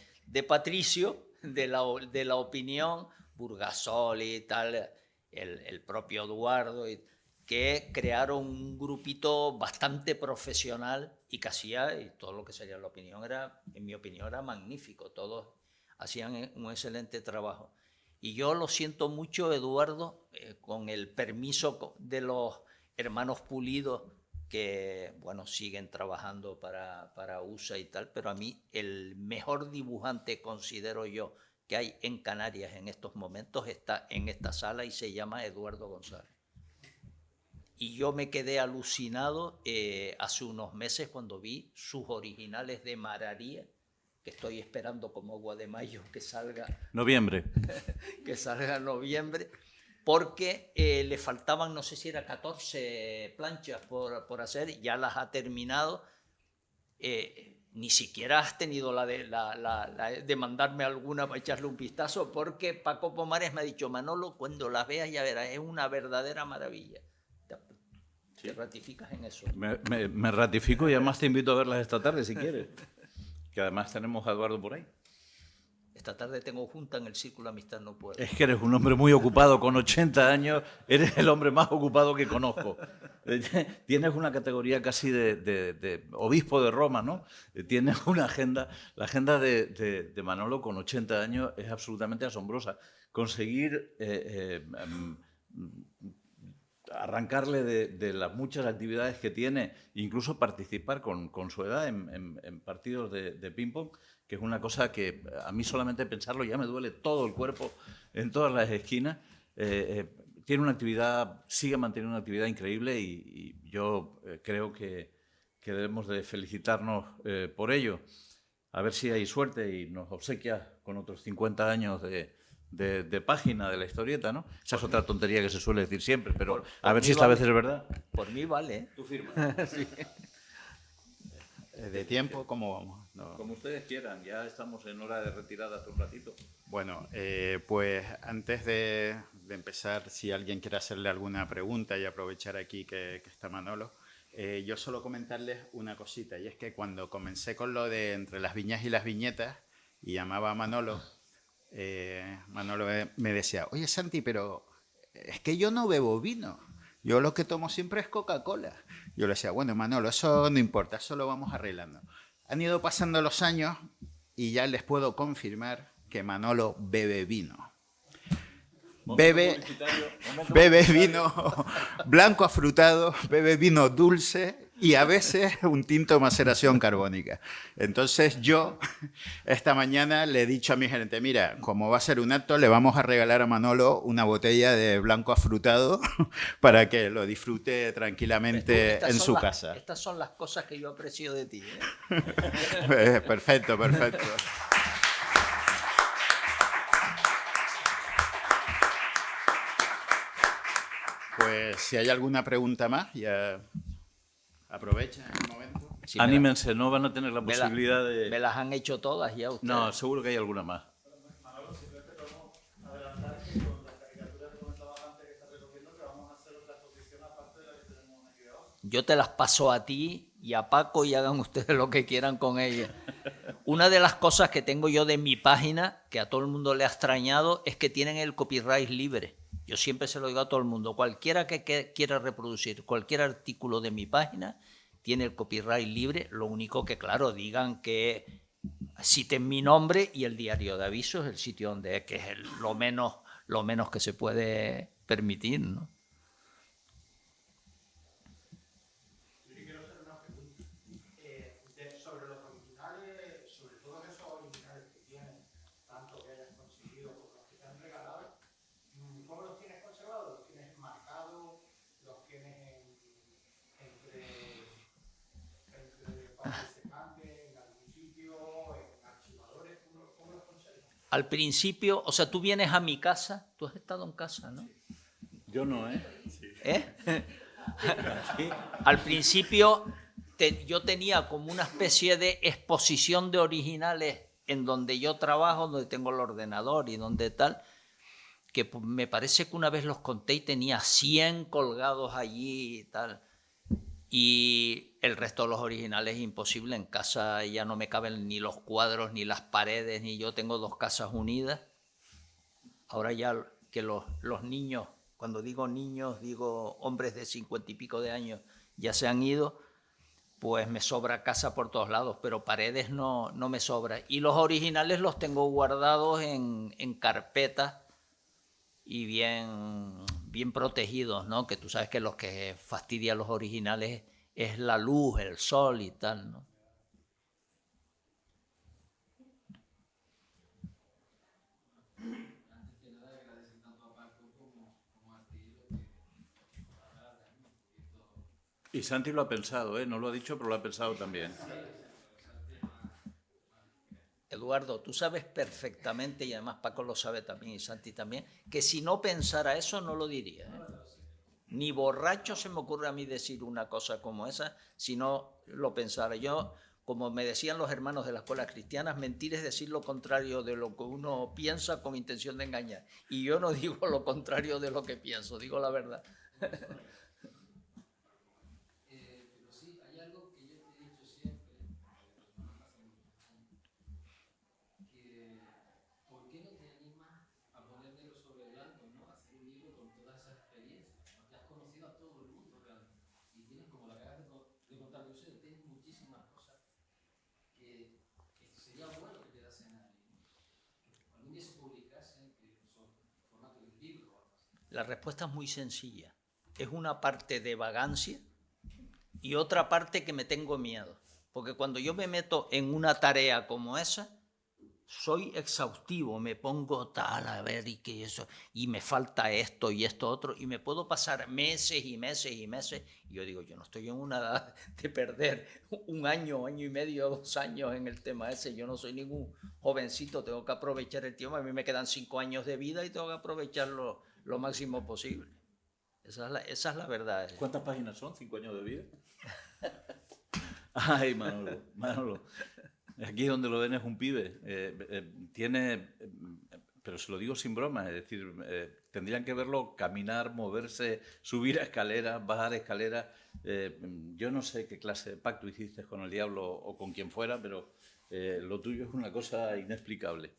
Patricio, de la Opinión, Burgasol y tal, el propio Eduardo, que crearon un grupito bastante profesional y que hacía, y todo lo que sería La Opinión era, en mi opinión, era magnífico. Todos hacían un excelente trabajo. Y yo lo siento mucho, Eduardo, con el permiso de los hermanos Pulido, que bueno, siguen trabajando para USA y tal, pero a mí el mejor dibujante, considero yo, que hay en Canarias en estos momentos está en esta sala y se llama Eduardo González. Y yo me quedé alucinado hace unos meses cuando vi sus originales de Mararía, que estoy esperando como agua de mayo que salga Noviembre. que salga en noviembre, porque le faltaban, no sé si era 14 planchas por hacer, ya las ha terminado. Ni siquiera has tenido la de mandarme alguna para echarle un vistazo, porque Paco Pomares me ha dicho, Manolo, cuando las veas ya verás, es una verdadera maravilla. ¿Te ratificas en eso? Me ratifico y además te invito a verlas esta tarde si quieres. Que además tenemos a Eduardo por ahí. Esta tarde tengo junta en el Círculo Amistad, no puedo. Es que eres un hombre muy ocupado, con 80 años, eres el hombre más ocupado que conozco. Tienes una categoría casi de obispo de Roma, ¿no? Tienes una agenda, la agenda de Manolo con 80 años es absolutamente asombrosa. Conseguir arrancarle de las muchas actividades que tiene, incluso participar con su edad en partidos de ping-pong, que es una cosa que a mí solamente pensarlo ya me duele todo el cuerpo en todas las esquinas. Tiene una actividad, sigue manteniendo una actividad increíble y yo creo que debemos de felicitarnos por ello. A ver si hay suerte y nos obsequia con otros 50 años de página de la historieta, ¿no? Esa es otra tontería que se suele decir siempre, pero a ver si esta vez es verdad. Por mí vale, ¿eh? Tú firmas. Sí. ¿De tiempo cómo vamos? No. Como ustedes quieran, ya estamos en hora de retirada hace un ratito. Bueno, pues antes de empezar, si alguien quiere hacerle alguna pregunta y aprovechar aquí que está Manolo, yo solo comentarles una cosita, y es que cuando comencé con lo de entre las viñas y las viñetas y llamaba a Manolo, Manolo me decía, oye Santi, pero es que yo no bebo vino, yo lo que tomo siempre es Coca-Cola. Yo le decía, bueno Manolo, eso no importa, eso lo vamos arreglando. Han ido pasando los años y ya les puedo confirmar que Manolo bebe vino. Bebe vino blanco afrutado, bebe vino dulce y a veces un tinto de maceración carbónica. Entonces yo esta mañana le he dicho a mi gerente, mira, como va a ser un acto, le vamos a regalar a Manolo una botella de blanco afrutado para que lo disfrute tranquilamente en su casa. Estas son las cosas que yo aprecio de ti, ¿eh? Perfecto, perfecto. Pues si hay alguna pregunta más, ya aprovecha el momento. Sí, Anímense, no van a tener la posibilidad de... Me las han hecho todas ya ustedes. No, seguro que hay alguna más. Manolo, simplemente podemos adelantar que con las caricaturas que comentabas antes que estás recogiendo, que vamos a hacer otra exposición aparte de la que tenemos aquí abajo. Yo te las paso a ti y a Paco y hagan ustedes lo que quieran con ellas. Una de las cosas que tengo yo de mi página, que a todo el mundo le ha extrañado, es que tienen el copyright libre. Yo siempre se lo digo a todo el mundo, cualquiera que quiera reproducir cualquier artículo de mi página tiene el copyright libre, lo único que, claro, digan que citen mi nombre y el diario de avisos, el sitio donde es, que es lo menos que se puede permitir, ¿no? Sobre los originales, sobre todos esos originales que tienes, tanto que hayas conseguido como los que te han regalado, ¿cómo los tienes conservados? ¿Los tienes marcados? ¿Los tienes entre papel secante, en algún sitio, en archivadores? ¿Cómo los conservas? Al principio, o sea, tú vienes a mi casa, tú has estado en casa, ¿no? Yo no, ¿eh? ¿Eh? Al principio yo tenía como una especie de exposición de originales en donde yo trabajo, donde tengo el ordenador y donde tal, que me parece que una vez los conté y tenía 100 colgados allí y tal. Y el resto de los originales es imposible. En casa ya no me caben ni los cuadros, ni las paredes, ni yo tengo 2 casas unidas. Ahora ya que los niños, cuando digo niños, digo hombres de 50 y pico de años, ya se han ido, pues me sobra casa por todos lados, pero paredes no me sobra. Y los originales los tengo guardados en carpetas y bien protegidos, ¿no? Que tú sabes que lo que fastidia a los originales es la luz, el sol y tal, ¿no? Y Santi lo ha pensado, ¿eh? No lo ha dicho, pero lo ha pensado también. Eduardo, tú sabes perfectamente, y además Paco lo sabe también y Santi también, que si no pensara eso no lo diría, ¿eh? Ni borracho se me ocurre a mí decir una cosa como esa si no lo pensara. Yo, como me decían los hermanos de la escuela cristiana, mentir es decir lo contrario de lo que uno piensa con intención de engañar. Y yo no digo lo contrario de lo que pienso, digo la verdad. Pero sí, hay algo que yo te he dicho siempre, que ¿por qué no te animas a poner negro sobre blanco, ¿no? A hacer un libro con todas esas experiencias, ¿no? Que has conocido a todo el mundo realmente. Y tienes, como la que acabas de contar de usted, tienes muchísimas cosas que sería bueno que quedasen ahí, ¿no? Que algún día se publicasen, que son formato de libro o algo así. La respuesta es muy sencilla. Es una parte de vagancia y otra parte que me tengo miedo. Porque cuando yo me meto en una tarea como esa, soy exhaustivo, me pongo tal, a ver, y que eso, y me falta esto y esto otro, y me puedo pasar meses y meses y meses, y yo digo, yo no estoy en una edad de perder un año, año y medio, 2 años en el tema ese, yo no soy ningún jovencito, tengo que aprovechar el tiempo, a mí me quedan 5 años de vida y tengo que aprovecharlo lo máximo posible. Esa es la verdad. ¿Cuántas páginas son? ¿5 años de vida? Ay, Manolo. Aquí donde lo ven es un pibe. Tiene, pero se lo digo sin broma, es decir, tendrían que verlo caminar, moverse, subir escaleras, bajar escaleras. Yo no sé qué clase de pacto hiciste con el diablo o con quien fuera, pero lo tuyo es una cosa inexplicable.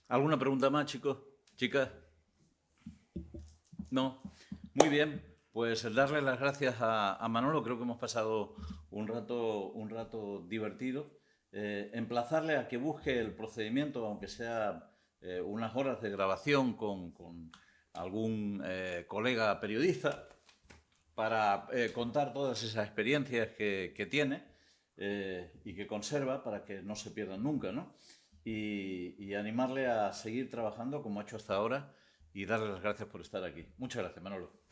¿Alguna pregunta más, chicos? ¿Chicas? No. Muy bien. Pues darle las gracias a Manolo. Creo que hemos pasado un rato divertido. Emplazarle a que busque el procedimiento, aunque sea unas horas de grabación con algún colega periodista, para contar todas esas experiencias que tiene y que conserva para que no se pierdan nunca, ¿no? Y animarle a seguir trabajando como ha hecho hasta ahora y darle las gracias por estar aquí. Muchas gracias, Manolo.